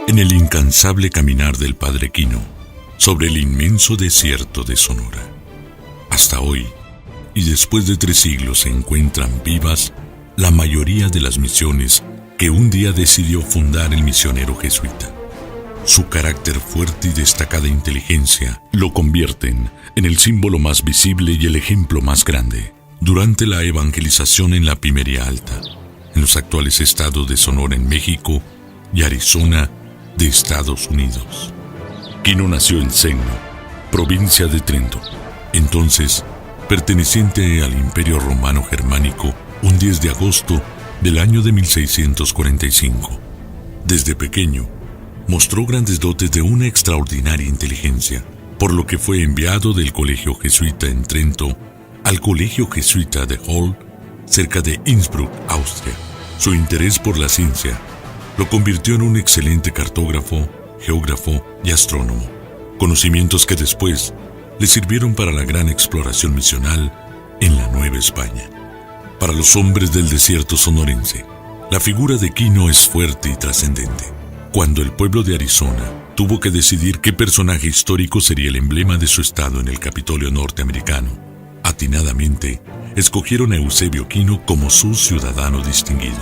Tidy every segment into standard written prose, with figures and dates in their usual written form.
En el incansable caminar del Padre Quino sobre el inmenso desierto de Sonora. Hasta hoy, y después de 3 siglos, se encuentran vivas la mayoría de las misiones que un día decidió fundar el misionero jesuita. Su carácter fuerte y destacada inteligencia lo convierten en el símbolo más visible y el ejemplo más grande durante la evangelización en la Pimería Alta, en los actuales estados de Sonora en México y Arizona de Estados Unidos. Quino nació en Segno, provincia de Trento, entonces perteneciente al Imperio Romano Germánico, un 10 de agosto del año de 1645. Desde pequeño, mostró grandes dotes de una extraordinaria inteligencia, por lo que fue enviado del colegio jesuita en Trento al colegio jesuita de Hall, cerca de Innsbruck, Austria. Su interés por la ciencia lo convirtió en un excelente cartógrafo, geógrafo y astrónomo, conocimientos que después le sirvieron para la gran exploración misional en la Nueva España. Para los hombres del desierto sonorense, la figura de Quino es fuerte y trascendente. Cuando el pueblo de Arizona tuvo que decidir qué personaje histórico sería el emblema de su estado en el Capitolio norteamericano, atinadamente escogieron a Eusebio Quino como su ciudadano distinguido.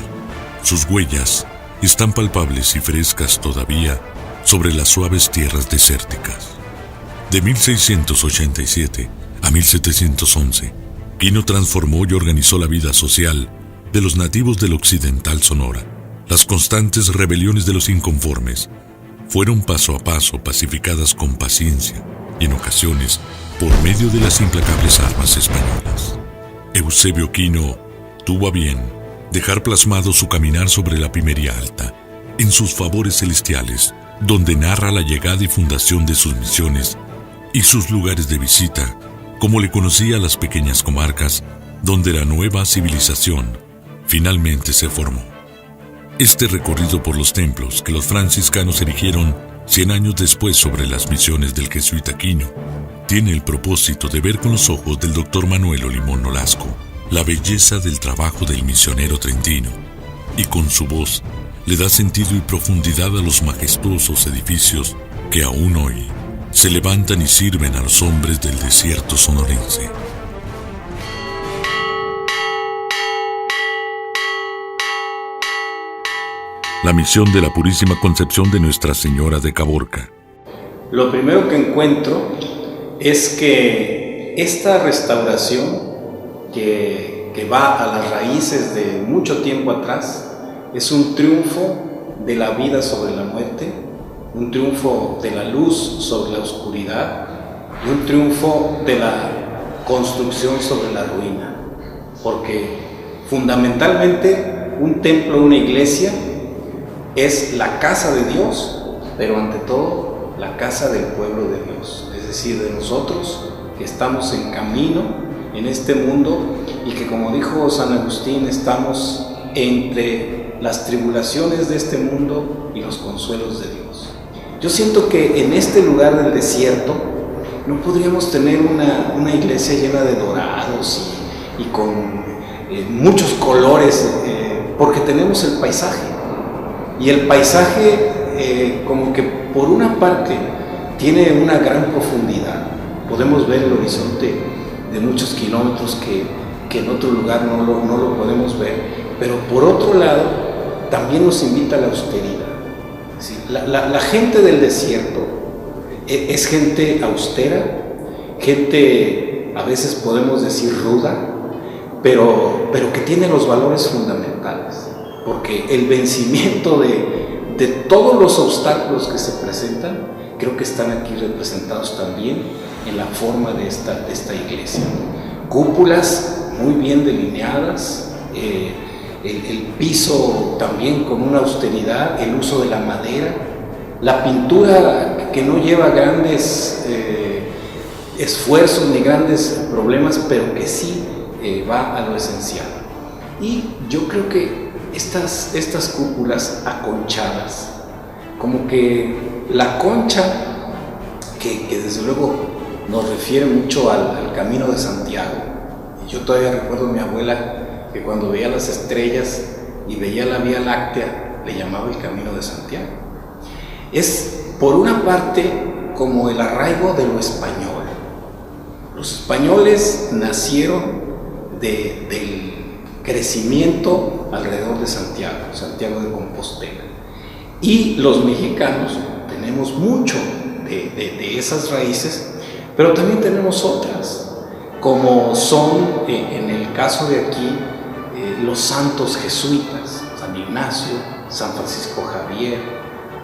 Sus huellas están palpables y frescas todavía sobre las suaves tierras desérticas. De 1687 a 1711, Quino transformó y organizó la vida social de los nativos del occidental Sonora. Las constantes rebeliones de los inconformes fueron paso a paso pacificadas con paciencia y en ocasiones por medio de las implacables armas españolas. Eusebio Quino tuvo a bien dejar plasmado su caminar sobre la Pimería Alta en sus favores celestiales, donde narra la llegada y fundación de sus misiones y sus lugares de visita, como le conocía a las pequeñas comarcas donde la nueva civilización finalmente se formó. Este recorrido por los templos que los franciscanos erigieron 100 años después sobre las misiones del jesuita Quino tiene el propósito de ver con los ojos del Dr. Manuel Olimón Nolasco la belleza del trabajo del misionero trentino, y con su voz le da sentido y profundidad a los majestuosos edificios que aún hoy se levantan y sirven a los hombres del desierto sonorense. La misión de la Purísima Concepción de Nuestra Señora de Caborca. Lo primero que encuentro es que esta restauración que va a las raíces de mucho tiempo atrás es un triunfo de la vida sobre la muerte, un triunfo de la luz sobre la oscuridad y un triunfo de la construcción sobre la ruina, porque fundamentalmente un templo, una iglesia es la casa de Dios, pero ante todo la casa del pueblo de Dios, es decir, de nosotros que estamos en camino en este mundo y que, como dijo San Agustín, estamos entre las tribulaciones de este mundo y los consuelos de Dios. Yo siento que en este lugar del desierto no podríamos tener una iglesia llena de dorados y con muchos colores, porque tenemos el paisaje. Y el paisaje como que por una parte tiene una gran profundidad. Podemos ver el horizonte de muchos kilómetros que en otro lugar no lo podemos ver, pero por otro lado también nos invita a la austeridad. ¿Sí? La gente del desierto es gente austera, gente a veces podemos decir ruda, pero que tiene los valores fundamentales, porque el vencimiento de todos los obstáculos que se presentan creo que están aquí representados también en la forma de esta iglesia. Cúpulas muy bien delineadas, el piso también con una austeridad, el uso de la madera, la pintura que no lleva grandes esfuerzos ni grandes problemas, pero que sí va a lo esencial. Y yo creo que estas cúpulas aconchadas, como que la concha que desde luego nos refiere mucho al Camino de Santiago. Y yo todavía recuerdo a mi abuela que cuando veía las estrellas y veía la Vía Láctea, le llamaba el Camino de Santiago. Es, por una parte, como el arraigo de lo español. Los españoles nacieron del crecimiento alrededor de Santiago de Compostela. Y los mexicanos tenemos mucho de esas raíces, pero también tenemos otras, como son, en el caso de aquí, los santos jesuitas, San Ignacio, San Francisco Javier,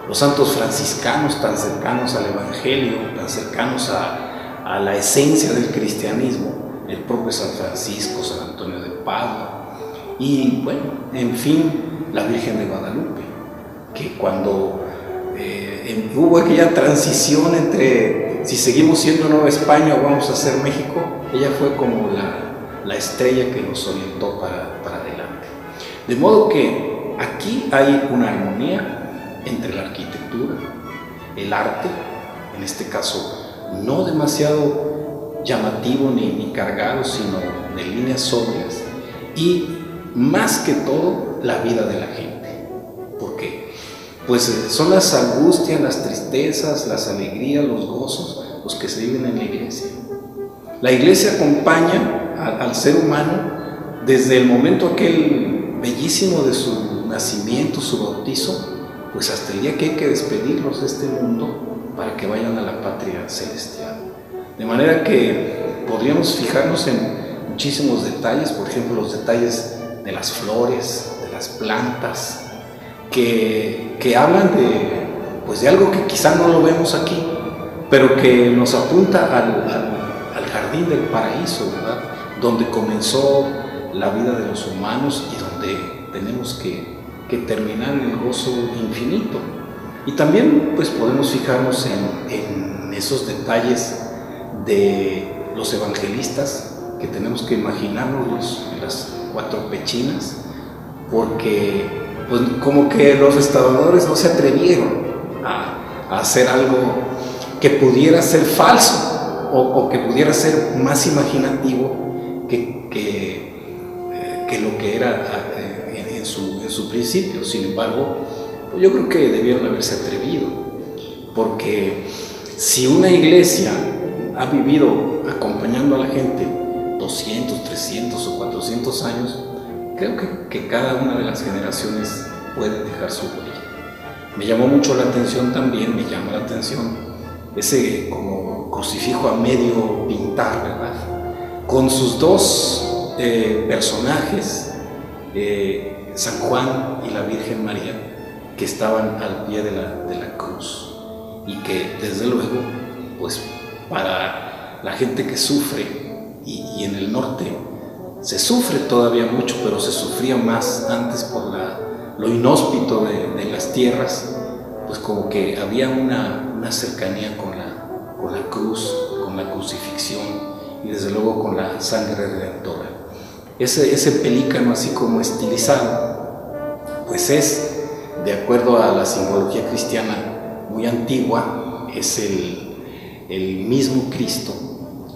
los santos franciscanos tan cercanos al Evangelio, tan cercanos a la esencia del cristianismo, el propio San Francisco, San Antonio de Padua, y bueno, en fin, la Virgen de Guadalupe, que cuando hubo aquella transición entre si seguimos siendo Nueva España o vamos a ser México, ella fue como la estrella que nos orientó para adelante. De modo que aquí hay una armonía entre la arquitectura, el arte, en este caso no demasiado llamativo ni cargado, sino de líneas sobrias, y más que todo la vida de la gente. ¿Por qué? Pues son las angustias, las tristezas, las alegrías, los gozos, los que se viven en la iglesia. La iglesia acompaña al ser humano desde el momento aquel bellísimo de su nacimiento, su bautizo, pues hasta el día que hay que despedirlos de este mundo para que vayan a la patria celestial. De manera que podríamos fijarnos en muchísimos detalles, por ejemplo, los detalles de las flores, de las plantas, que hablan de algo que quizá no lo vemos aquí, pero que nos apunta al jardín del paraíso, ¿verdad? Donde comenzó la vida de los humanos y donde tenemos que terminar en el gozo infinito. Y también pues podemos fijarnos en esos detalles de los evangelistas, que tenemos que imaginarnos las 4 pechinas, porque pues como que los restauradores no se atrevieron a hacer algo que pudiera ser falso o que pudiera ser más imaginativo que lo que era en su principio. Sin embargo, yo creo que debieron haberse atrevido, porque si una iglesia ha vivido acompañando a la gente 200, 300 o 400 años, creo que cada una de las generaciones puede dejar su huella. Me llama la atención ese como crucifijo a medio pintar, ¿verdad? Con sus 2 personajes, San Juan y la Virgen María, que estaban al pie de la cruz, y que desde luego, pues para la gente que sufre, y en el norte se sufre todavía mucho, pero se sufría más antes por lo inhóspito de las tierras, pues como que había una cercanía con la cruz, con la crucifixión y desde luego con la sangre redentora. Ese pelícano así como estilizado, pues es, de acuerdo a la simbología cristiana muy antigua, es el mismo Cristo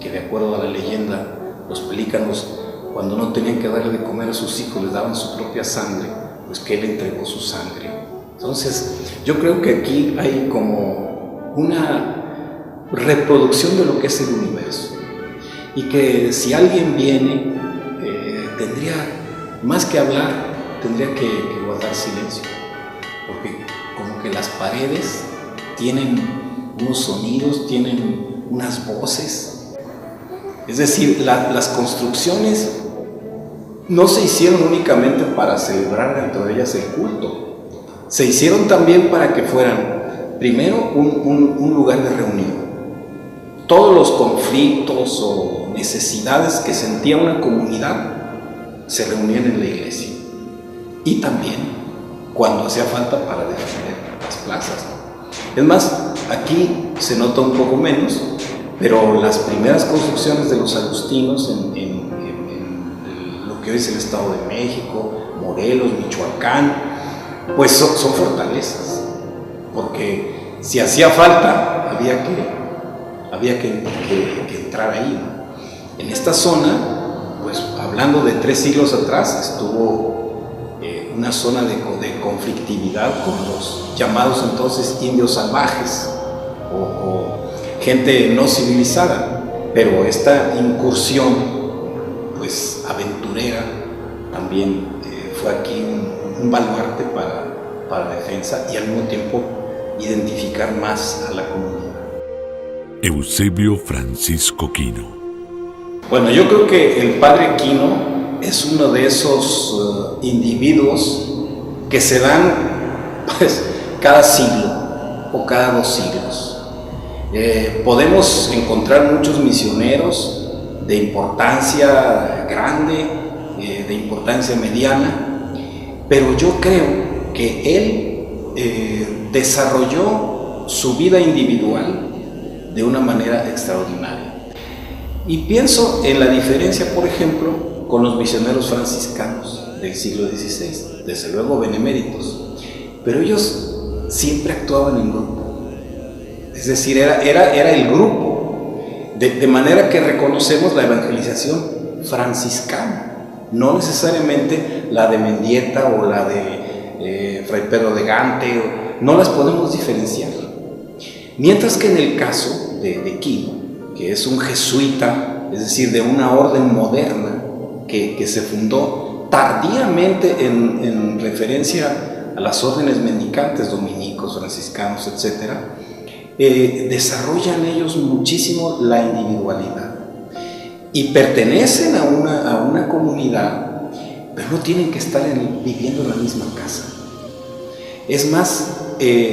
que, de acuerdo a la leyenda, los pelícanos, cuando no tenían que darle de comer a sus hijos, les daban su propia sangre, pues que Él entregó su sangre. Entonces, yo creo que aquí hay como una reproducción de lo que es el universo, y que si alguien viene, tendría, más que hablar, tendría que guardar silencio, porque como que las paredes tienen unos sonidos, tienen unas voces. Es decir, las construcciones no se hicieron únicamente para celebrar dentro de ellas el culto, se hicieron también para que fueran, primero, un lugar de reunión. Todos los conflictos o necesidades que sentía una comunidad se reunían en la iglesia, y también cuando hacía falta para defender las plazas. Es más, aquí se nota un poco menos, pero las primeras construcciones de los agustinos en lo que hoy es el Estado de México, Morelos, Michoacán, pues son fortalezas, porque si hacía falta había había que entrar ahí, ¿no? En esta zona, pues hablando de 3 siglos atrás, estuvo una zona de conflictividad con los llamados entonces indios salvajes o gente no civilizada, pero esta incursión pues aventurera también fue aquí un baluarte para la defensa y al mismo tiempo identificar más a la comunidad. Eusebio Francisco Quino. Bueno, yo creo que el padre Quino es uno de esos individuos que se dan pues cada siglo o cada 2 siglos. Podemos encontrar muchos misioneros de importancia grande, de importancia mediana, pero yo creo que él desarrolló su vida individual de una manera extraordinaria. Y pienso en la diferencia, por ejemplo, con los misioneros franciscanos del siglo XVI, desde luego beneméritos, pero ellos siempre actuaban en grupo, es decir, era el grupo, de manera que reconocemos la evangelización franciscana, no necesariamente la de Mendieta o la de Fray Pedro de Gante, no las podemos diferenciar. Mientras que en el caso de Quino, que es un jesuita, es decir, de una orden moderna que se fundó tardíamente en referencia a las órdenes mendicantes, dominicos, franciscanos, etc., desarrollan ellos muchísimo la individualidad y pertenecen a una comunidad, pero no tienen que estar viviendo en la misma casa. Es más,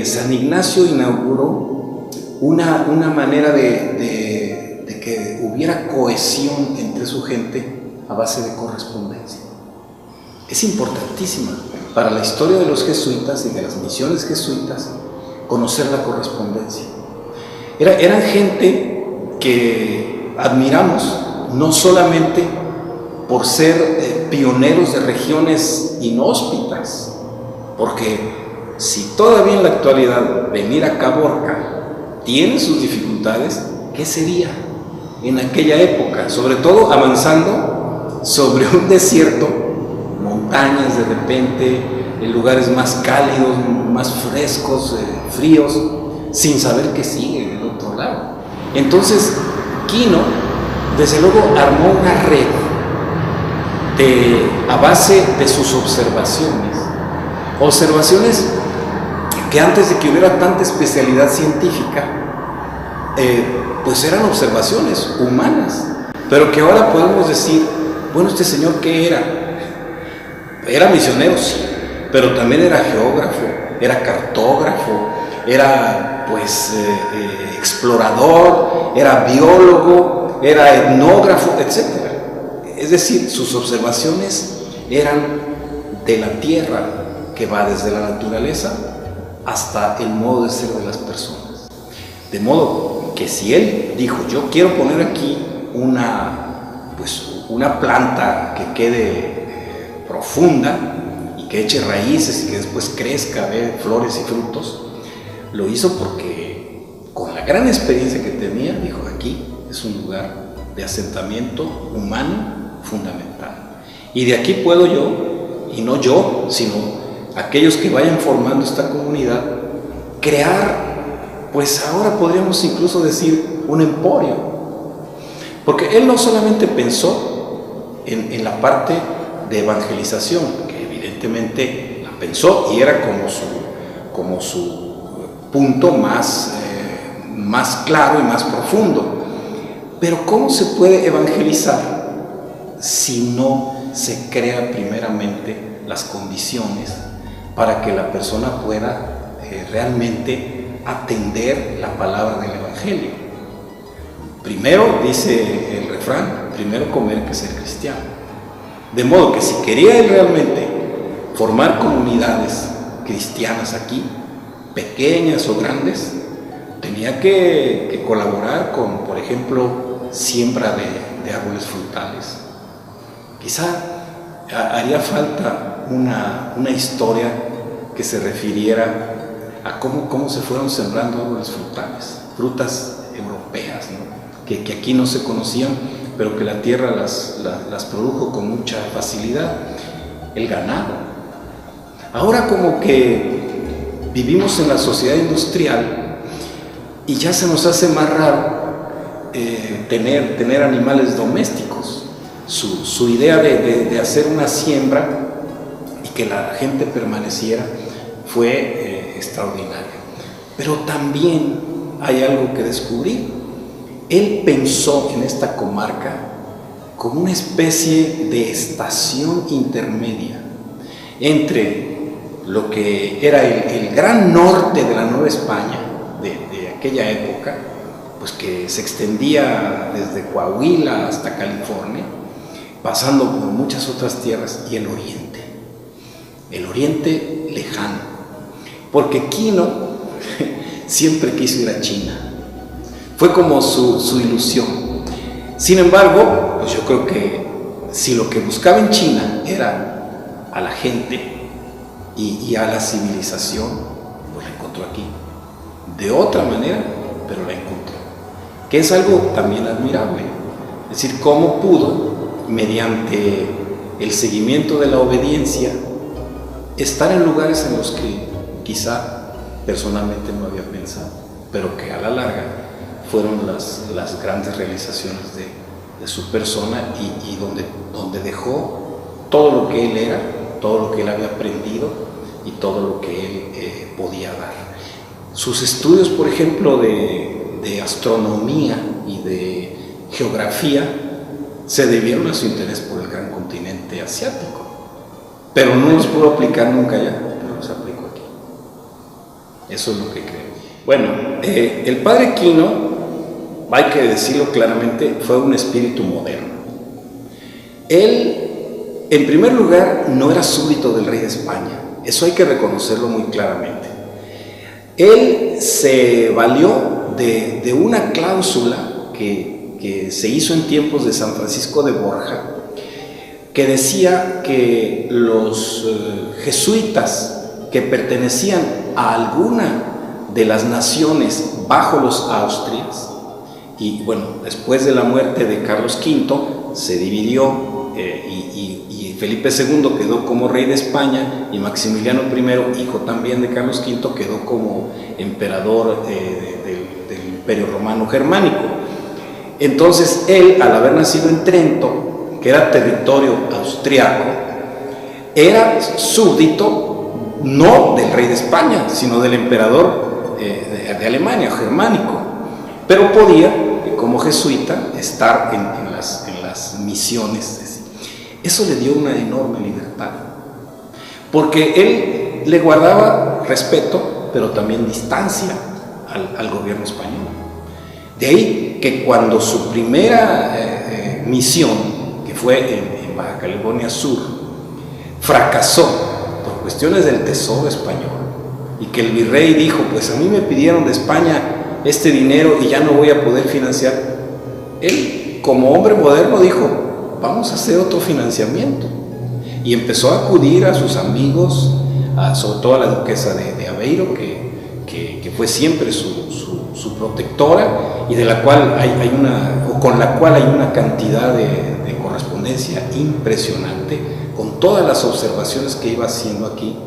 San Ignacio inauguró una manera de que hubiera cohesión entre su gente a base de correspondencia. Es importantísima para la historia de los jesuitas y de las misiones jesuitas conocer la correspondencia. Eran gente que admiramos, no solamente por ser pioneros de regiones inhóspitas, porque si todavía en la actualidad venir a Caborca tiene sus dificultades, ¿qué sería en aquella época? Sobre todo avanzando sobre un desierto, montañas de repente, en lugares más cálidos, más frescos, fríos, sin saber qué sigue del otro lado. Entonces, Quino, desde luego, armó una red a base de sus observaciones que antes de que hubiera tanta especialidad científica, pues eran observaciones humanas, pero que ahora podemos decir, bueno, este señor ¿qué era? Era misionero, sí, pero también era geógrafo, era cartógrafo, era pues explorador, era biólogo, era etnógrafo, etc. Es decir, sus observaciones eran de la tierra, que va desde la naturaleza hasta el modo de ser de las personas. De modo que si él dijo, yo quiero poner aquí una planta que quede profunda y que eche raíces y que después crezca, dé flores y frutos, lo hizo porque con la gran experiencia que tenía, dijo, aquí es un lugar de asentamiento humano fundamental. Y de aquí puedo yo, y no yo, sino aquellos que vayan formando esta comunidad, crear, pues ahora podríamos incluso decir, un emporio. Porque él no solamente pensó en la parte de evangelización, que evidentemente la pensó y era como su punto más claro y más profundo. Pero ¿cómo se puede evangelizar si no se crea primeramente las condiciones para que la persona pueda realmente atender la palabra del Evangelio? Primero, dice el refrán, primero comer que ser cristiano. De modo que si quería él realmente formar comunidades cristianas aquí, pequeñas o grandes, tenía que colaborar con, por ejemplo, siembra de árboles frutales. Quizá haría falta una historia que se refiriera a cómo se fueron sembrando árboles frutales, frutas europeas, ¿no? que aquí no se conocían, pero que la tierra las produjo con mucha facilidad. El ganado. Ahora como que vivimos en la sociedad industrial y ya se nos hace más raro tener animales domésticos. Su idea de hacer una siembra y que la gente permaneciera fue extraordinaria. Pero también hay algo que descubrir. Él pensó en esta comarca como una especie de estación intermedia entre lo que era el gran norte de la Nueva España de aquella época, pues que se extendía desde Coahuila hasta California, pasando por muchas otras tierras, y el oriente lejano, porque Quino siempre quiso ir a China, fue como su ilusión. Sin embargo, pues yo creo que si lo que buscaba en China era a la gente y a la civilización, pues la encontró aquí, de otra manera, pero la encontró, que es algo también admirable. Es decir, cómo pudo, mediante el seguimiento de la obediencia, estar en lugares en los que quizá personalmente no había pensado, pero que a la larga fueron las grandes realizaciones de su persona y donde dejó todo lo que él era, todo lo que él había aprendido y todo lo que él podía dar. Sus estudios, por ejemplo, de astronomía y de geografía se debieron a su interés por el gran continente asiático, pero no los pudo aplicar nunca allá, pero los aplicó aquí. Eso es lo que creo. Bueno, el padre Quino, hay que decirlo claramente, fue un espíritu moderno. Él, en primer lugar, no era súbdito del rey de España, eso hay que reconocerlo muy claramente. Él se valió de una cláusula que se hizo en tiempos de San Francisco de Borja, que decía que los jesuitas que pertenecían a alguna de las naciones bajo los Austrias, y bueno, después de la muerte de Carlos V se dividió y Felipe II quedó como rey de España y Maximiliano I, hijo también de Carlos V, quedó como emperador del Imperio Romano Germánico. Entonces él, al haber nacido en Trento, que era territorio austriaco, era súbdito no del rey de España, sino del emperador de Alemania, germánico, pero podía, como jesuita, estar en las misiones. Eso le dio una enorme libertad, porque él le guardaba respeto, pero también distancia al gobierno español. De ahí que cuando su primera misión, que fue en Baja California Sur, fracasó por cuestiones del tesoro español, y que el virrey dijo, pues a mí me pidieron de España este dinero y ya no voy a poder financiar, él, como hombre moderno, dijo, vamos a hacer otro financiamiento, y empezó a acudir a sus amigos, sobre todo a la duquesa de Aveiro, que fue siempre su protectora, y de la cual con la cual hay una cantidad de correspondencia impresionante, con todas las observaciones que iba haciendo aquí,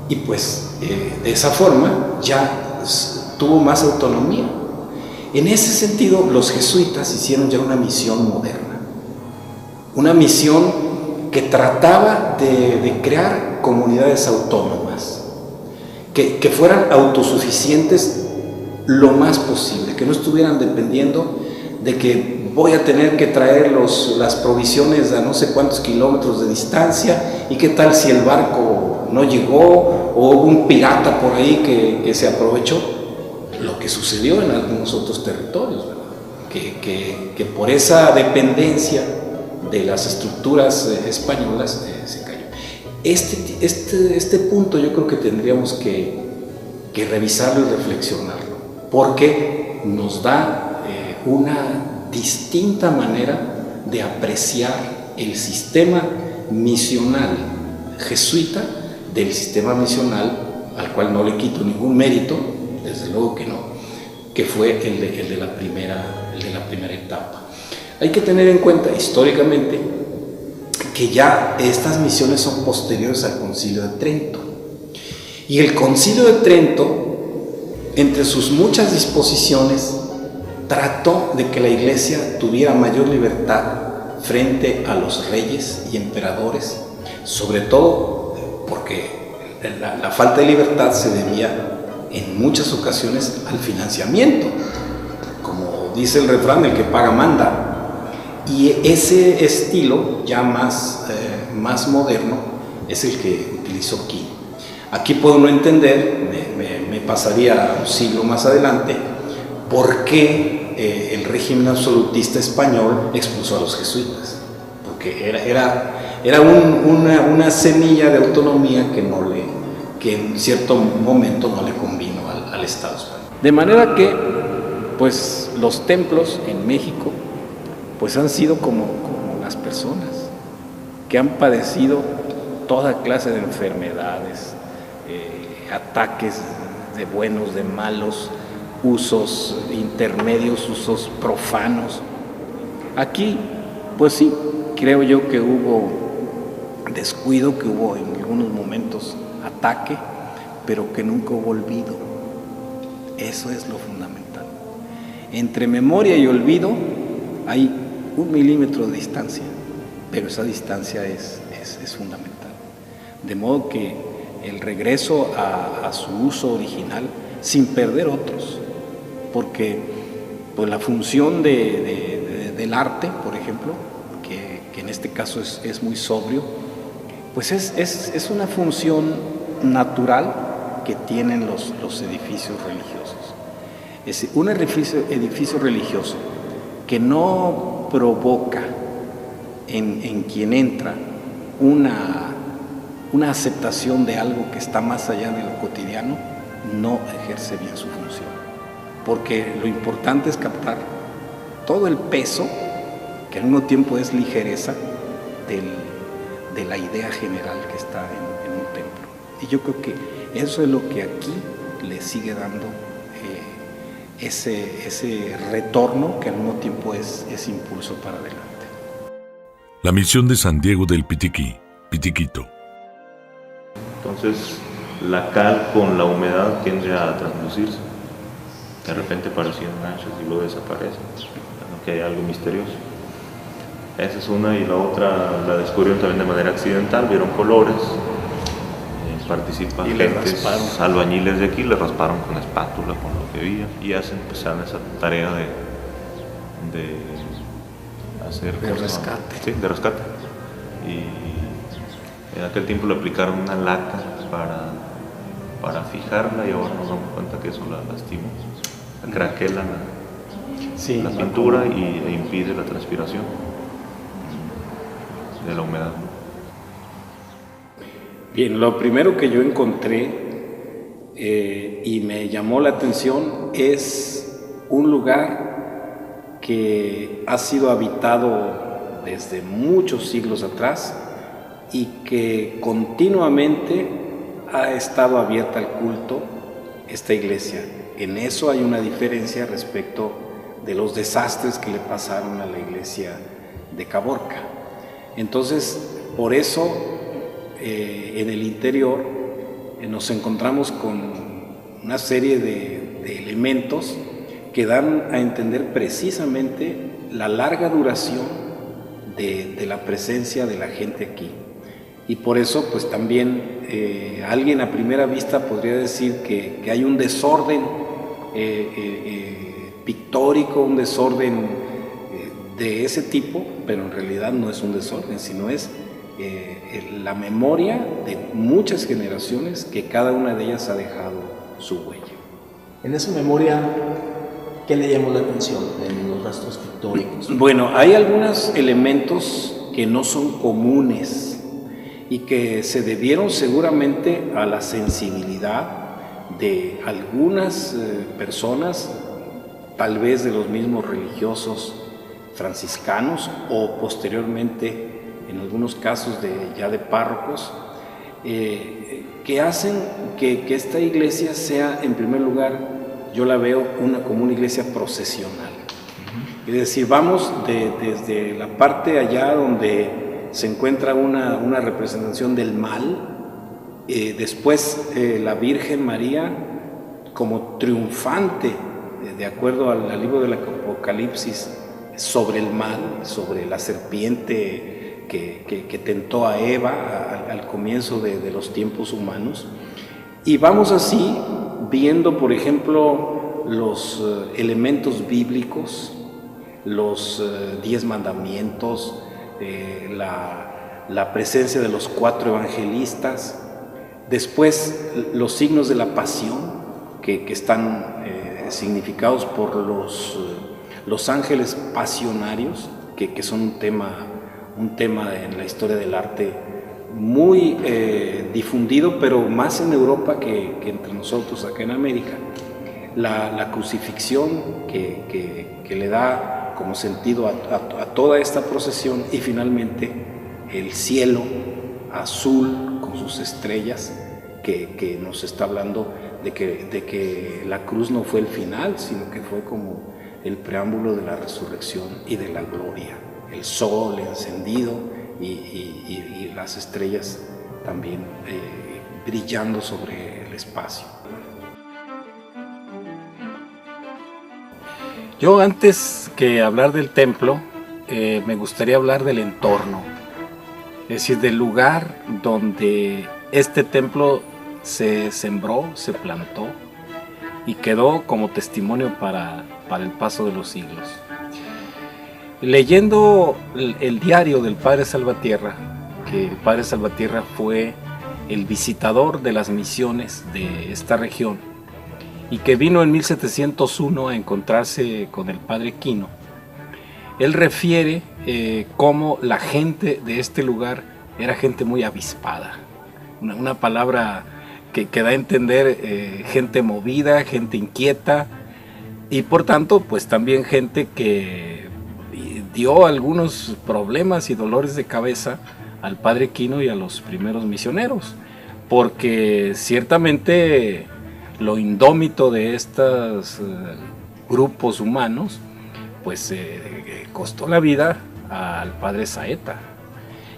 y pues de esa forma ya tuvo más autonomía. En ese sentido, los jesuitas hicieron ya una misión moderna, una misión que trataba de crear comunidades autónomas, que fueran autosuficientes lo más posible, que no estuvieran dependiendo de que voy a tener que traer las provisiones a no sé cuántos kilómetros de distancia, y qué tal si el barco no llegó o hubo un pirata por ahí que se aprovechó, lo que sucedió en algunos otros territorios, ¿verdad? Que por esa dependencia de las estructuras españolas se cayó. Este punto yo creo que tendríamos que revisarlo y reflexionarlo, porque nos da una distinta manera de apreciar el sistema misional jesuita del sistema misional, al cual no le quito ningún mérito, desde luego que no, que fue el de la primera etapa. Hay que tener en cuenta históricamente que ya estas misiones son posteriores al Concilio de Trento. Y el Concilio de Trento, entre sus muchas disposiciones, trató de que la Iglesia tuviera mayor libertad frente a los reyes y emperadores, sobre todo porque la falta de libertad se debía en muchas ocasiones al financiamiento. Como dice el refrán, el que paga manda. Y ese estilo ya más moderno es el que utilizó Quino. Aquí puedo no entender, me pasaría un siglo más adelante, por qué el régimen absolutista español expulsó a los jesuitas. Porque era una semilla de autonomía que en cierto momento no le convino al Estado español. De manera que, pues, los templos en México pues han sido como las personas que han padecido toda clase de enfermedades, ataques de buenos, de malos, usos intermedios, usos profanos. Aquí, pues sí, creo yo que hubo descuido, que hubo en algunos momentos ataque, pero que nunca hubo olvido. Eso es lo fundamental. Entre memoria y olvido hay 1 milímetro de distancia, pero esa distancia es fundamental. De modo que el regreso a su uso original, sin perder otros, porque pues, la función del arte, por ejemplo, que en este caso es muy sobrio, pues es una función natural que tienen los edificios religiosos. Es un edificio religioso que no provoca en quien entra una aceptación de algo que está más allá de lo cotidiano, no ejerce bien su función. Porque lo importante es captar todo el peso, que al mismo tiempo es ligereza, de la idea general que está en un templo. Y yo creo que eso es lo que aquí le sigue dando ese retorno que al mismo tiempo es impulso para adelante. La misión de San Diego del Pitiquí, Pitiquito. Entonces, la cal con la humedad tiende a translucirse. De repente parecían manchas y luego desaparecen. Que hay algo misterioso. Esa es una, y la otra la descubrieron también de manera accidental, vieron colores, participan gentes, albañiles de aquí, le rasparon con espátula, con lo que veían, y hacen esa tarea de hacer rescate. Sí, de rescate. Y en aquel tiempo le aplicaron una laca para fijarla, y ahora nos damos cuenta que eso la lastima, craquela la pintura e impide la transpiración de la humedad. Bien, lo primero que yo encontré y me llamó la atención es un lugar que ha sido habitado desde muchos siglos atrás y que continuamente ha estado abierta al culto esta iglesia. En eso hay una diferencia respecto de los desastres que le pasaron a la iglesia de Caborca. Entonces, por eso en el interior nos encontramos con una serie de elementos que dan a entender precisamente la larga duración de la presencia de la gente aquí. Y por eso, pues también alguien a primera vista podría decir que hay un desorden pictórico, un desorden de ese tipo, pero en realidad no es un desorden, sino es la memoria de muchas generaciones que cada una de ellas ha dejado su huella. En esa memoria, ¿qué le llamó la atención en los rastros pictóricos? Bueno, hay algunos elementos que no son comunes y que se debieron seguramente a la sensibilidad de algunas personas, tal vez de los mismos religiosos franciscanos o posteriormente en algunos casos ya de párrocos, que hacen que esta iglesia sea en primer lugar yo la veo como una iglesia procesional. Es decir, vamos desde la parte allá donde se encuentra una representación del mal, después la Virgen María como triunfante, de acuerdo al libro del Apocalipsis, sobre el mal, sobre la serpiente que tentó a Eva al comienzo de los tiempos humanos. Y vamos así viendo, por ejemplo, los elementos bíblicos, los 10 mandamientos, la presencia de los 4 evangelistas, después los signos de la pasión que están significados por los ángeles pasionarios, que son un tema en la historia del arte muy difundido, pero más en Europa que entre nosotros acá en América. La crucifixión que le da como sentido a toda esta procesión, y finalmente el cielo azul con sus estrellas que nos está hablando de que la cruz no fue el final, sino que fue como el preámbulo de la resurrección y de la gloria. El sol encendido y las estrellas también brillando sobre el espacio. Yo, antes que hablar del templo, me gustaría hablar del entorno, es decir, del lugar donde este templo se sembró, se plantó y quedó como testimonio para el paso de los siglos. Leyendo el diario del Padre Salvatierra, que el Padre Salvatierra fue el visitador de las misiones de esta región y que vino en 1701 a encontrarse con el Padre Quino, él refiere cómo la gente de este lugar era gente muy avispada, una palabra que da a entender gente movida, gente inquieta, y por tanto pues también gente que dio algunos problemas y dolores de cabeza al Padre Quino y a los primeros misioneros, porque ciertamente lo indómito de estos grupos humanos pues costó la vida al Padre Saeta.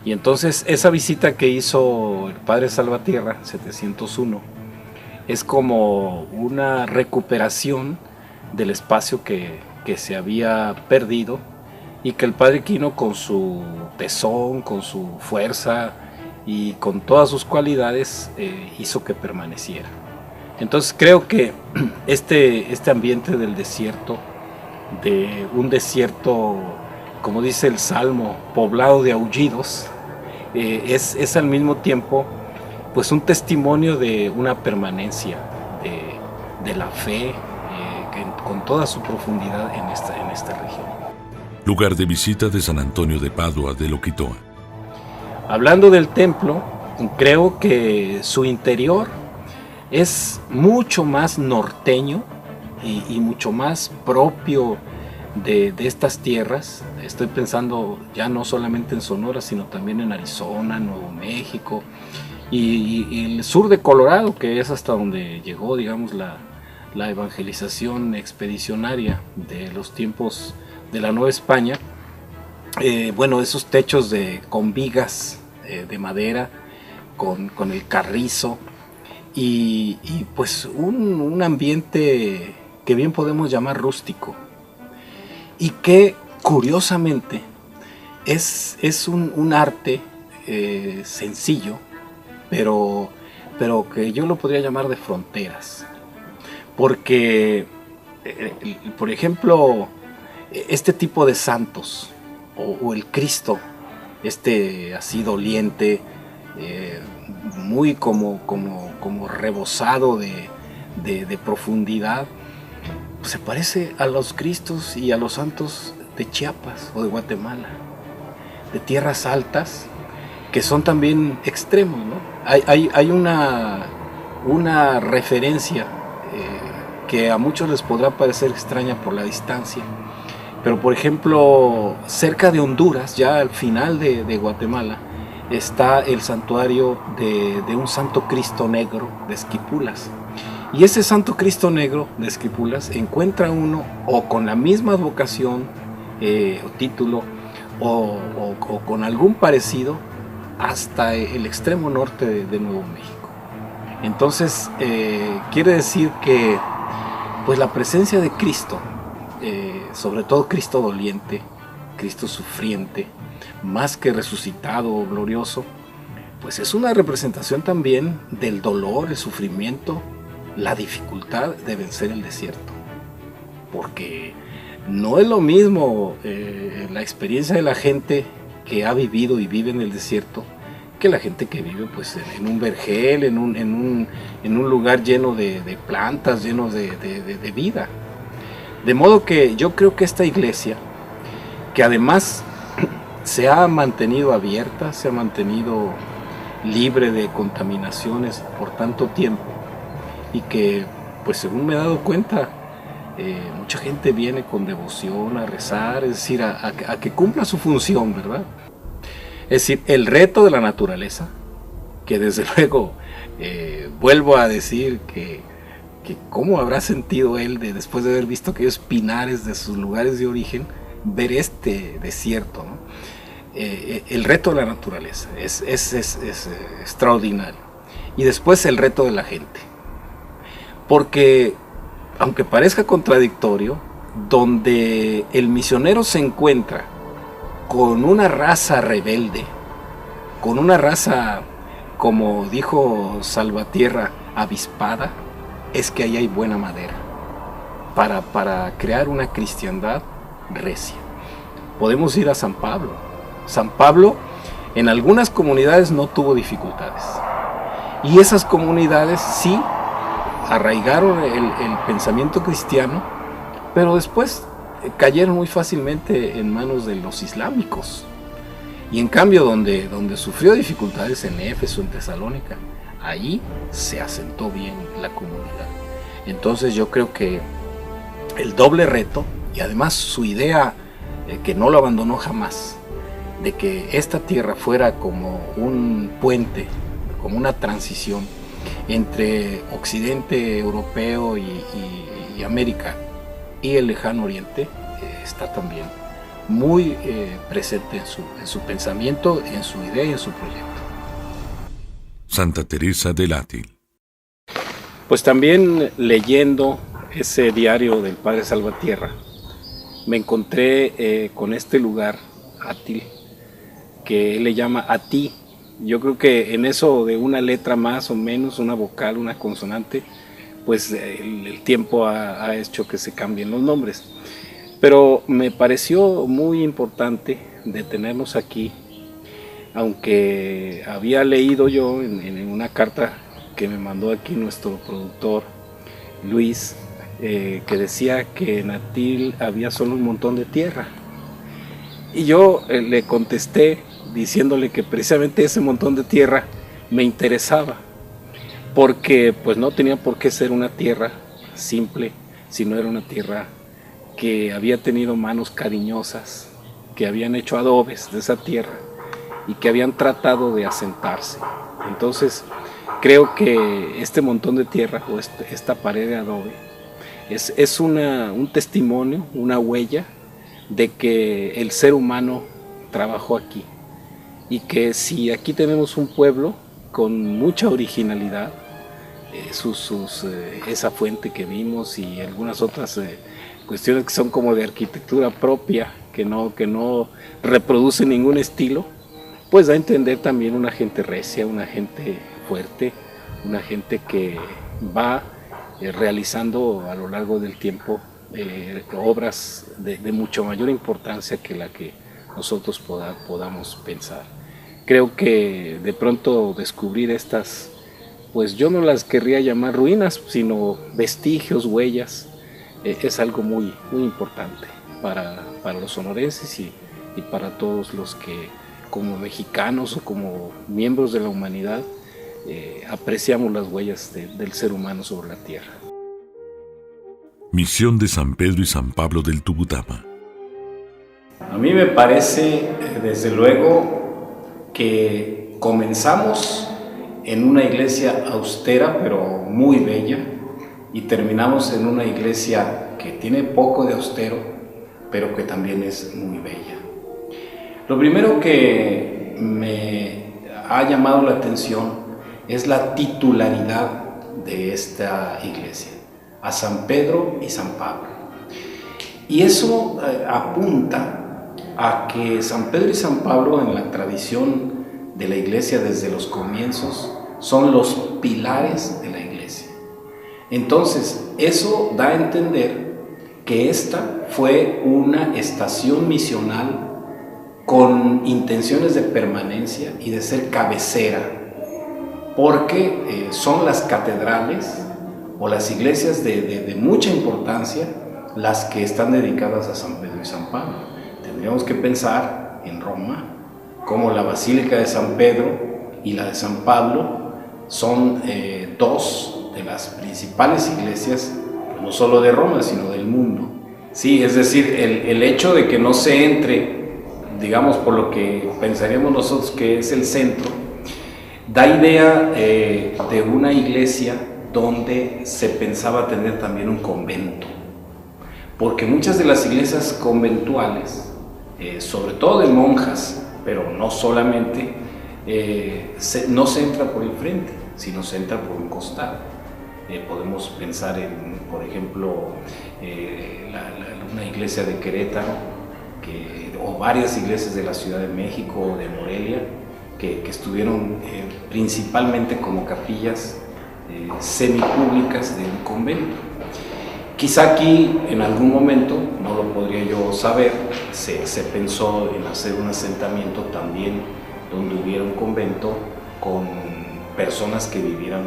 Y entonces esa visita que hizo el Padre Salvatierra, 701, es como una recuperación del espacio que se había perdido, y que el Padre Quino, con su tesón, con su fuerza y con todas sus cualidades, hizo que permaneciera. Entonces creo que este ambiente del desierto, de un desierto, como dice el Salmo, poblado de aullidos, es al mismo tiempo pues un testimonio de una permanencia de la fe con toda su profundidad en esta región. Lugar de visita de San Antonio de Padua de Loquitoa. Hablando del templo, creo que su interior es mucho más norteño y mucho más propio de estas tierras. Estoy pensando ya no solamente en Sonora, sino también en Arizona, Nuevo México y el sur de Colorado, que es hasta donde llegó, digamos, la evangelización expedicionaria de los tiempos de la Nueva España. Bueno, esos techos con vigas de madera, con el carrizo y pues un ambiente que bien podemos llamar rústico, y que curiosamente es un arte sencillo, pero que yo lo podría llamar de fronteras, porque por ejemplo este tipo de santos o el Cristo así doliente, muy como rebosado de profundidad, pues se parece a los Cristos y a los santos de Chiapas o de Guatemala, de tierras altas, que son también extremos, ¿no? Hay una referencia que a muchos les podrá parecer extraña por la distancia, pero por ejemplo cerca de Honduras, ya al final de Guatemala, está el santuario de un Santo Cristo Negro de Esquipulas, Y ese Santo Cristo Negro de Esquipulas encuentra uno o con la misma vocación o título o con algún parecido hasta el extremo norte de Nuevo México. Entonces quiere decir que pues la presencia de Cristo, sobre todo Cristo doliente, Cristo sufriente, más que resucitado o glorioso, pues es una representación también del dolor, el sufrimiento, la dificultad de vencer el desierto. Porque no es lo mismo la experiencia de la gente que ha vivido y vive en el desierto que la gente que vive pues en un vergel, en un lugar lleno de plantas, lleno de vida. De modo que yo creo que esta iglesia, que además se ha mantenido abierta, se ha mantenido libre de contaminaciones por tanto tiempo, y que, pues según me he dado cuenta, mucha gente viene con devoción a rezar, es decir, a que cumpla su función, ¿verdad? Es decir, el reto de la naturaleza, que desde luego vuelvo a decir que cómo habrá sentido él después de haber visto aquellos pinares de sus lugares de origen, ver este desierto, ¿no? El reto de la naturaleza es extraordinario. Y después el reto de la gente. Porque, aunque parezca contradictorio, donde el misionero se encuentra con una raza rebelde, con una raza, como dijo Salvatierra, avispada, es que ahí hay buena madera para crear una cristiandad recia. Podemos ir a San Pablo. San Pablo en algunas comunidades no tuvo dificultades, y esas comunidades sí arraigaron el pensamiento cristiano, pero después cayeron muy fácilmente en manos de los islámicos. Y en cambio donde sufrió dificultades en Éfeso, en Tesalónica, ahí se asentó bien la comunidad. Entonces yo creo que el doble reto, y además su idea que no lo abandonó jamás, de que esta tierra fuera como un puente, como una transición entre Occidente europeo y América y el lejano Oriente, está también muy presente en su pensamiento, en su idea y en su proyecto. Santa Teresa del Átil. Pues también leyendo ese diario del Padre Salvatierra, me encontré con este lugar, Átil, que él le llama Atí. Yo creo que en eso de una letra más o menos, una vocal, una consonante, pues el tiempo ha hecho que se cambien los nombres. Pero me pareció muy importante detenernos aquí, aunque había leído yo en una carta que me mandó aquí nuestro productor Luis, que decía que en Atil había solo un montón de tierra. Y yo le contesté diciéndole que precisamente ese montón de tierra me interesaba, porque pues no tenía por qué ser una tierra simple, sino era una tierra que había tenido manos cariñosas, que habían hecho adobes de esa tierra y que habían tratado de asentarse. Entonces creo que este montón de tierra o esta pared de adobe es un testimonio, una huella de que el ser humano trabajó aquí, y que si aquí tenemos un pueblo con mucha originalidad, esa fuente que vimos y algunas otras cuestiones que son como de arquitectura propia, que no reproduce ningún estilo, pues da a entender también una gente recia, una gente fuerte, una gente que va realizando a lo largo del tiempo obras de mucho mayor importancia que la que nosotros podamos pensar. Creo que de pronto descubrir estas, pues yo no las querría llamar ruinas, sino vestigios, huellas, es algo muy, muy importante para los sonorenses y para todos los que como mexicanos o como miembros de la humanidad apreciamos las huellas del ser humano sobre la tierra. Misión de San Pedro y San Pablo del Tubutama. A mí me parece, desde luego, que comenzamos en una iglesia austera, pero muy bella, y terminamos en una iglesia que tiene poco de austero, pero que también es muy bella. Lo primero que me ha llamado la atención es la titularidad de esta iglesia, a San Pedro y San Pablo. Y eso apunta a que San Pedro y San Pablo, en la tradición de la iglesia desde los comienzos, son los pilares de la iglesia. Entonces, eso da a entender que esta fue una estación misional con intenciones de permanencia y de ser cabecera, porque son las catedrales o las iglesias de mucha importancia las que están dedicadas a San Pedro y San Pablo. Tendríamos que pensar en Roma, como la Basílica de San Pedro y la de San Pablo son dos de las principales iglesias, no solo de Roma, sino del mundo. Sí, es decir, el hecho de que no se entre, digamos, por lo que pensaríamos nosotros que es el centro, da idea de una iglesia donde se pensaba tener también un convento, porque muchas de las iglesias conventuales, sobre todo de monjas, pero no solamente, no se entra por el frente, sino se entra por un costado. Podemos pensar en, por ejemplo, una iglesia de Querétaro, o varias iglesias de la Ciudad de México o de Morelia, que estuvieron principalmente como capillas semipúblicas de un convento. Quizá aquí en algún momento, no lo podría yo saber, se pensó en hacer un asentamiento también donde hubiera un convento con personas que vivieran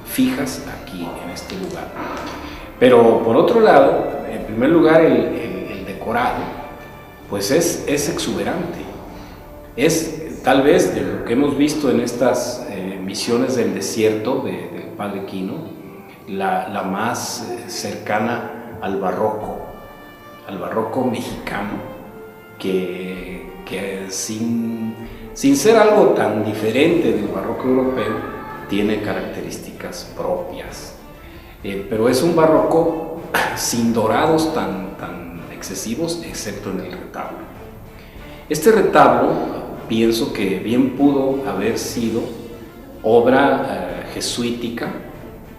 fijas aquí en este lugar. Pero por otro lado, en primer lugar, el decorado pues es exuberante. Es tal vez de lo que hemos visto en estas misiones del desierto del Padre Quino, la más cercana al barroco mexicano, que sin ser algo tan diferente del barroco europeo, tiene características propias. Pero es un barroco sin dorados tan excesivos, excepto en el retablo. Este retablo, pienso que bien pudo haber sido obra jesuítica,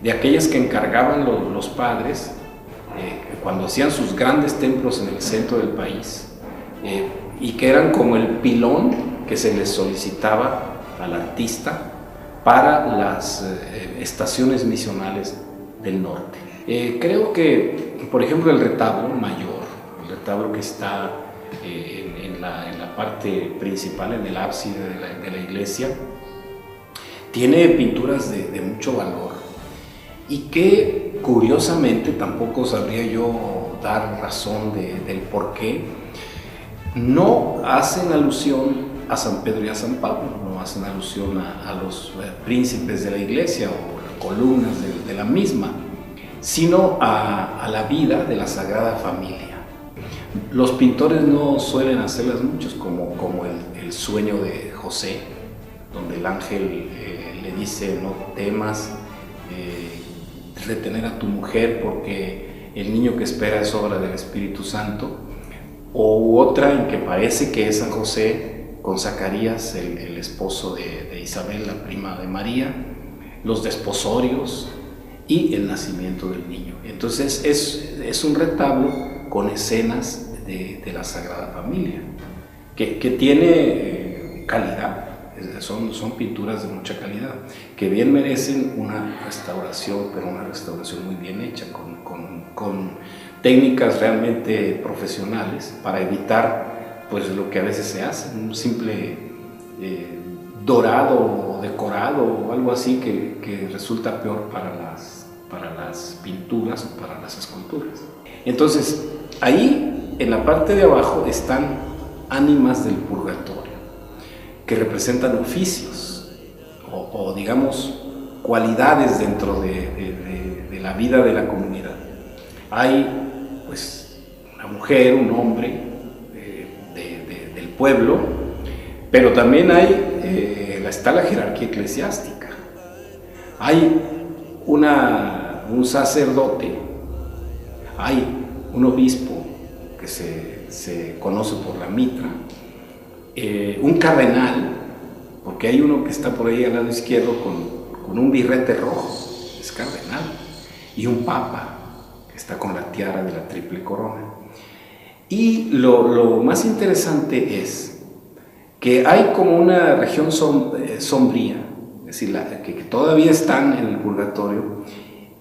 de aquellas que encargaban los padres cuando hacían sus grandes templos en el centro del país, y que eran como el pilón que se les solicitaba al artista para las estaciones misionales del norte. Creo que, por ejemplo, el retablo mayor, el retablo que está en la parte principal, en el ábside de la iglesia, tiene pinturas de mucho valor, y que curiosamente tampoco sabría yo dar razón del por qué no hacen alusión a San Pedro y a San Pablo, no hacen alusión a los príncipes de la iglesia o columnas de la misma, sino a la vida de la Sagrada Familia. Los pintores no suelen hacerlas muchos, como el sueño de José, donde el ángel le dice: no temas retener a tu mujer, porque el niño que espera es obra del Espíritu Santo. O otra en que parece que es San José con Zacarías, el esposo de Isabel, la prima de María, los desposorios y el nacimiento del niño. Entonces es un retablo con escenas de la Sagrada Familia, que tiene calidad. Son pinturas de mucha calidad, que bien merecen una restauración, pero una restauración muy bien hecha, con técnicas realmente profesionales, para evitar pues lo que a veces se hace, un simple dorado o decorado o algo así que resulta peor para las pinturas o para las esculturas. Entonces, ahí en la parte de abajo están ánimas del purgatorio, que representan oficios o digamos cualidades dentro de la vida de la comunidad. Hay pues una mujer, un hombre del pueblo, pero también está la jerarquía eclesiástica. Hay una un sacerdote, hay un obispo que se conoce por la mitra, un cardenal, porque hay uno que está por ahí al lado izquierdo con un birrete rojo, es cardenal, y un papa que está con la tiara de la triple corona. Y lo más interesante es que hay como una región sombría, es decir, que todavía están en el purgatorio,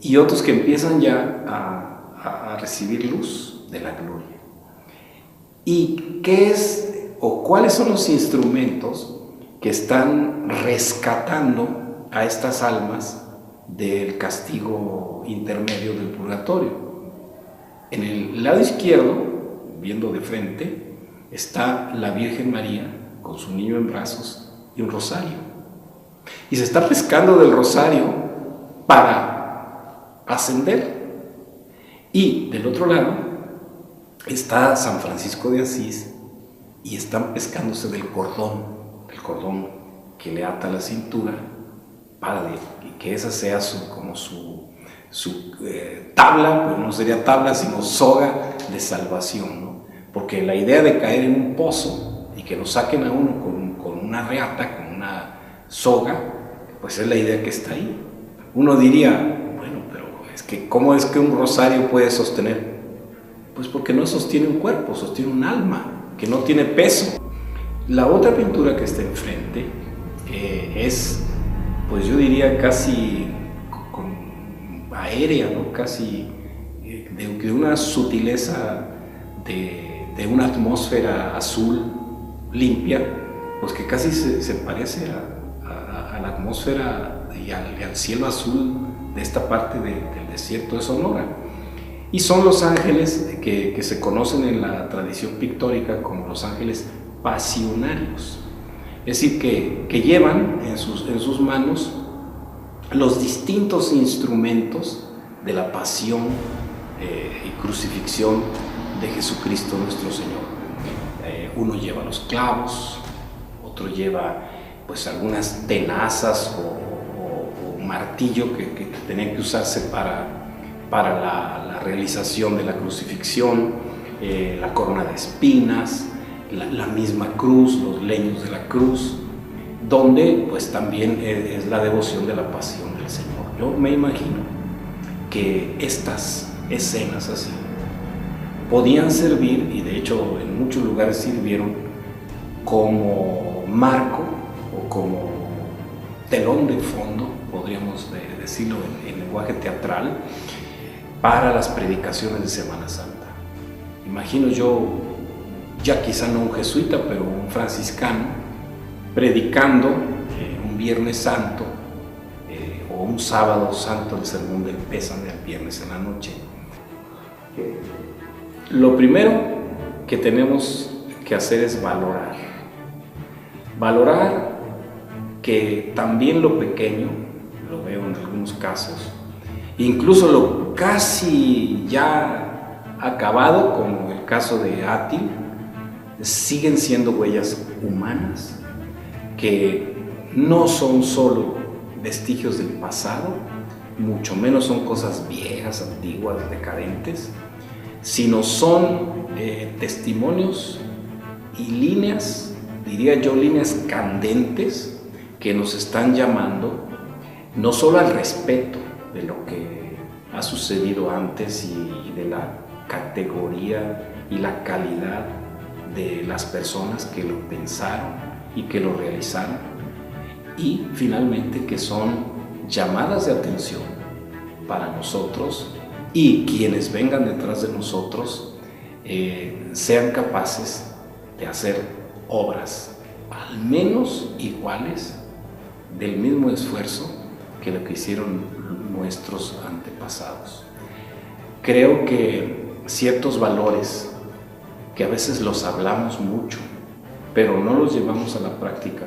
y otros que empiezan ya a recibir luz de la gloria. ¿Y qué es o cuáles son los instrumentos que están rescatando a estas almas del castigo intermedio del purgatorio? En el lado izquierdo, viendo de frente, está la Virgen María con su niño en brazos y un rosario. Y se está pescando del rosario para ascender. Y del otro lado está San Francisco de Asís y están pescándose del cordón que le ata la cintura para que esa sea su tabla, pues no sería tabla, sino soga de salvación, ¿no? Porque la idea de caer en un pozo y que lo saquen a uno con una reata, con una soga, pues es la idea que está ahí. Uno diría, bueno, pero es que ¿cómo es que un rosario puede sostener? Pues porque no sostiene un cuerpo, sostiene un alma que no tiene peso. La otra pintura que está enfrente es, pues yo diría casi aérea, ¿no? Casi de una sutileza de una atmósfera azul limpia, pues que casi se parece a la atmósfera y al cielo azul de esta parte del desierto de Sonora. Y son los ángeles que se conocen en la tradición pictórica como los ángeles pasionarios, es decir, que llevan en sus manos los distintos instrumentos de la pasión y crucifixión de Jesucristo nuestro Señor. Uno lleva los clavos, otro lleva pues algunas tenazas o martillo que tenía que usarse para la realización de la crucifixión, la corona de espinas, la misma cruz, los leños de la cruz, donde pues también es la devoción de la pasión del Señor. Yo me imagino que estas escenas así podían servir, y de hecho en muchos lugares sirvieron, como marco o como telón de fondo, podríamos decirlo en lenguaje teatral, para las predicaciones de Semana Santa. Imagino yo, ya quizá no un jesuita, pero un franciscano, predicando un Viernes Santo o un Sábado Santo, el sermón del pésame al viernes en la noche. Lo primero que tenemos que hacer es valorar que también lo pequeño, lo veo en algunos casos, incluso lo casi ya acabado, como el caso de Átil, siguen siendo huellas humanas que no son solo vestigios del pasado, mucho menos son cosas viejas, antiguas, decadentes, sino son testimonios y líneas, diría yo, líneas candentes que nos están llamando no solo al respeto de lo que ha sucedido antes y de la categoría y la calidad de las personas que lo pensaron y que lo realizaron, y finalmente que son llamadas de atención para nosotros y quienes vengan detrás de nosotros sean capaces de hacer obras al menos iguales, del mismo esfuerzo que lo que hicieron nuestros antepasados. Creo que ciertos valores que a veces los hablamos mucho, pero no los llevamos a la práctica,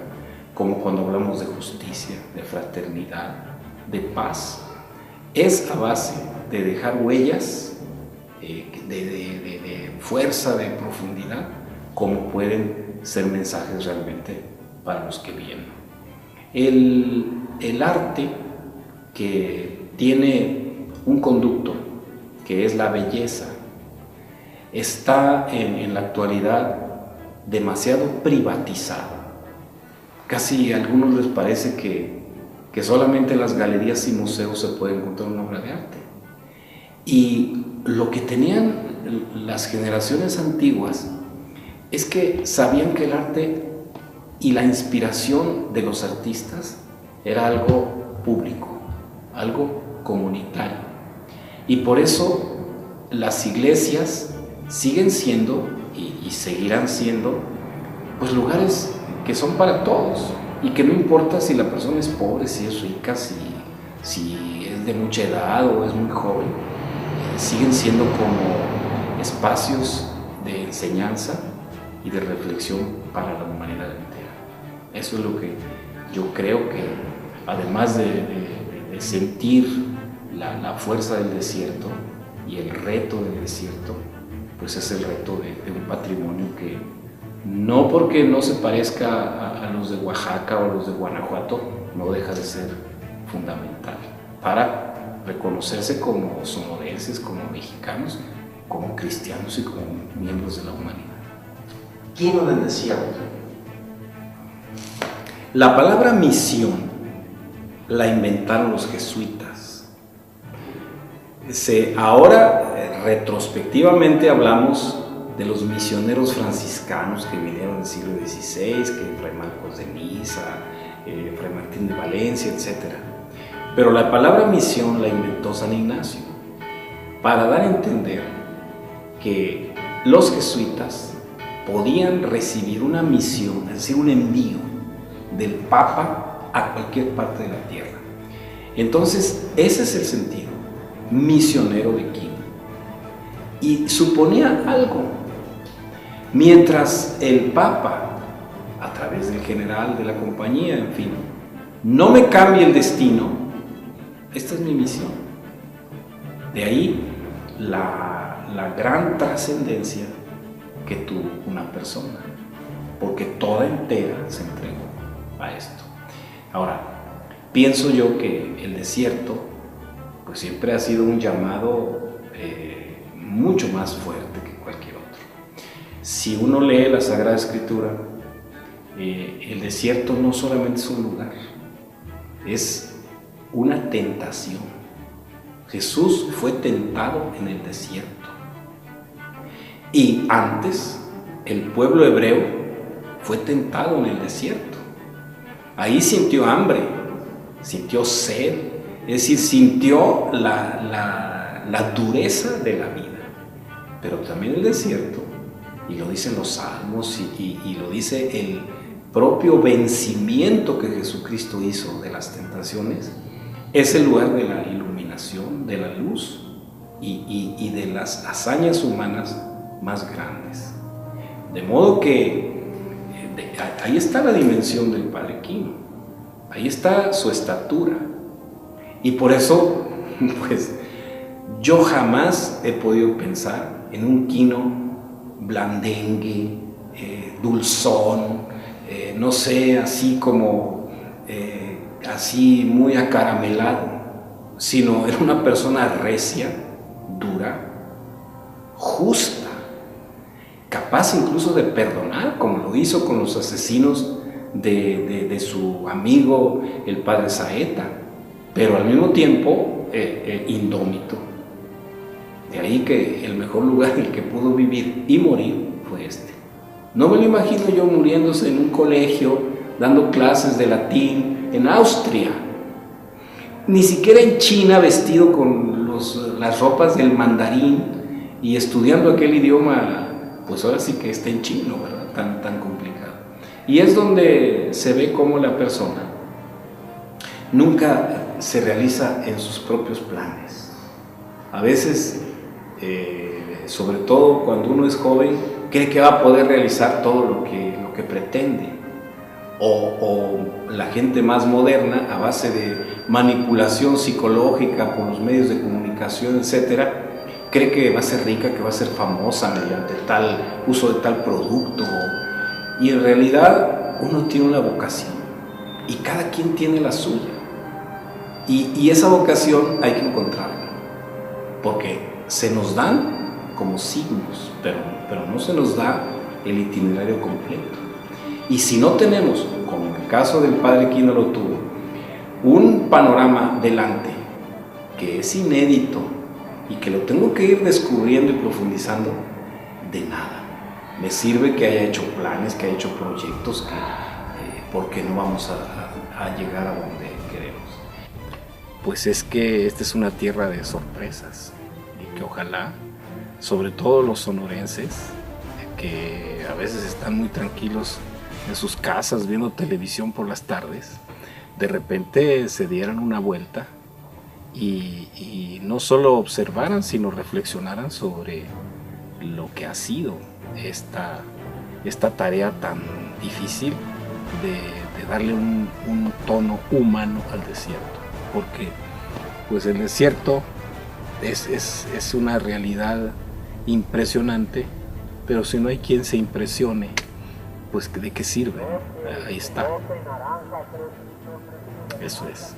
como cuando hablamos de justicia, de fraternidad, de paz, es a base de dejar huellas de fuerza, de profundidad, como pueden ser mensajes realmente para los que vienen. El arte que tiene un conducto, que es la belleza, está en la actualidad demasiado privatizada. Casi a algunos les parece que solamente en las galerías y museos se puede encontrar una obra de arte. Y lo que tenían las generaciones antiguas es que sabían que el arte y la inspiración de los artistas era algo público, algo comunitario. Y por eso las iglesias siguen siendo y seguirán siendo pues lugares que son para todos y que no importa si la persona es pobre, si es rica, si es de mucha edad o es muy joven, siguen siendo como espacios de enseñanza y de reflexión para la humanidad entera. Eso es lo que yo creo que, además de sentir la fuerza del desierto y el reto del desierto, pues es el reto de un patrimonio que no porque no se parezca a los de Oaxaca o a los de Guanajuato, no deja de ser fundamental para reconocerse como sonorenses, como mexicanos, como cristianos y como miembros de la humanidad. Quino del desierto. La palabra misión la inventaron los jesuitas. Ahora, retrospectivamente, hablamos de los misioneros franciscanos que vinieron en el siglo XVI, que Fray Marcos de Niza, Fray Martín de Valencia, etc. Pero la palabra misión la inventó San Ignacio para dar a entender que los jesuitas podían recibir una misión, es decir, un envío del Papa a cualquier parte de la tierra. Entonces, ese es el sentido misionero de Quino. Y suponía algo. Mientras el Papa, a través del general de la compañía, en fin, no me cambie el destino, esta es mi misión. De ahí la gran trascendencia que tuvo una persona, porque toda entera se entregó a esto. Ahora, pienso yo que el desierto pues siempre ha sido un llamado mucho más fuerte que cualquier otro. Si uno lee la Sagrada Escritura, el desierto no solamente es un lugar, es una tentación. Jesús fue tentado en el desierto. Y antes, el pueblo hebreo fue tentado en el desierto. Ahí sintió hambre, sintió sed, es decir, sintió la dureza de la vida. Pero también el desierto, y lo dicen los salmos y lo dice el propio vencimiento que Jesucristo hizo de las tentaciones, es el lugar de la iluminación, de la luz y de las hazañas humanas más grandes. De modo que ahí está la dimensión del Padre Quino, ahí está su estatura. Y por eso, pues, yo jamás he podido pensar en un Quino blandengue, dulzón, no sé, así como, así muy acaramelado, sino en una persona recia, dura, justa, capaz incluso de perdonar, como lo hizo con los asesinos de su amigo el padre Saeta, pero al mismo tiempo indómito. De ahí que el mejor lugar en el que pudo vivir y morir fue este. No me lo imagino yo muriéndose en un colegio, dando clases de latín en Austria, ni siquiera en China vestido con las ropas del mandarín y estudiando aquel idioma, pues ahora sí que está en chino, ¿verdad? Tan complicado. Y es donde se ve cómo la persona nunca se realiza en sus propios planes. A veces, sobre todo cuando uno es joven, cree que va a poder realizar todo lo que pretende. O la gente más moderna, a base de manipulación psicológica por los medios de comunicación, etcétera, cree que va a ser rica, que va a ser famosa mediante tal uso de tal producto. Y en realidad uno tiene una vocación y cada quien tiene la suya. Y esa vocación hay que encontrarla. porque se nos dan como signos, pero no se nos da el itinerario completo. Y si no tenemos, como en el caso del padre Quino lo tuvo, un panorama delante que es inédito y que lo tengo que ir descubriendo y profundizando, de nada. Me sirve que haya hecho planes, que haya hecho proyectos, porque no vamos a llegar a donde queremos. Pues es que esta es una tierra de sorpresas y que ojalá, sobre todo los sonorenses, que a veces están muy tranquilos en sus casas viendo televisión por las tardes, de repente se dieran una vuelta y no solo observaran, sino reflexionaran sobre lo que ha sido esta tarea tan difícil de darle un tono humano al desierto, porque pues el desierto es una realidad impresionante, pero si no hay quien se impresione, pues ¿de qué sirve? Ahí está. Eso es.